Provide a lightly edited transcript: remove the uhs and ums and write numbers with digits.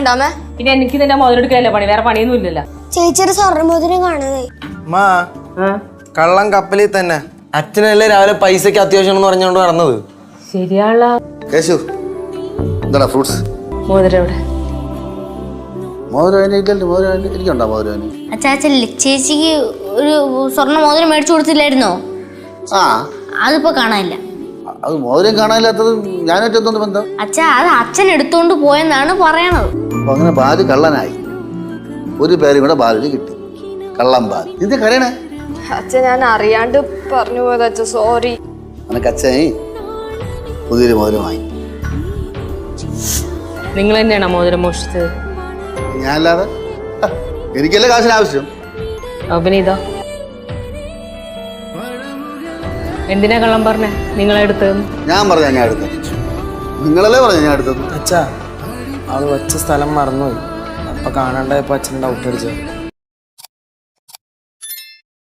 വേണ്ടാമേ. പിന്നെ എനിക്ക് നിന്റെ മോതിരെടുക്കല്ലേ പണി, വേറെ പണിയൊന്നും ഇല്ലല്ലോ. ചേച്ചിയുടെ സ്വർണ്ണമോതിരം കാണാതായി. കള്ളം കപ്പലിൽ തന്നെ. അച്ഛനല്ലേ രാവിലെ പൈസക്ക് അത്യാവശ്യം എന്ന് പറഞ്ഞോണ്ട് നടന്നത്. ശരിയാള കേശു, എന്താ ഫ്രൂട്ട്സ്? മോതിരം എവിടെ? മോതിരം ഇല്ലല്ലോ. മോതിരം എനിക്കുണ്ടോ? മോതിരം അച്ഛാച്ചല്ലേ ചേച്ചിക്ക് ഒരു സ്വർണ്ണ മോതിരം മേടിച്ചു കൊടുത്തില്ലായിരുന്നോ? ആ, അതിപ്പോ കാണാനില്ല. അത് മോതിരം കാണാനില്ലാത്തത് ഞാനായിട്ട് എന്തോന്ന് ബന്ധം? അച്ഛാ, അത് അച്ഛൻ എടുത്തോണ്ട് പോയെന്നാണ് പറയണത്. അപ്പൊ അങ്ങനെ ബാല് കള്ളനായി. ഒരു പേരും കൂടെ ബാലിന് കിട്ടി, കള്ളം ബാൽ. ഇത് കരയണേ? അച്ഛൻ ഞാൻ അറിയാണ്ട് പറഞ്ഞു പോയത് അച്ഛൻ, സോറി. അനക്ക് അച്ഛനെ പുതിയൊരു മോതിരം വാങ്ങി. നിങ്ങൾ തന്നെയാണോ മോതിരം മോഷിച്ചത്? ഞാനല്ലാതെ എനിക്കല്ലേ കാശിന് ആവശ്യം. പിന്നെ ഇതോ എന്തിനാ കള്ളം പറഞ്ഞേ? നിങ്ങളെടുത്തത്? ഞാൻ പറഞ്ഞ ഞാൻ എടുത്തത്. നിങ്ങളല്ലേ പറഞ്ഞ ഞാൻ എടുത്തത്. അച്ഛാ, ആള് വെച്ച സ്ഥലം മറന്നുപോയി. അപ്പൊ കാണാണ്ടായപ്പോ അച്ഛൻ ഡൗട്ട് അടിച്ചത്.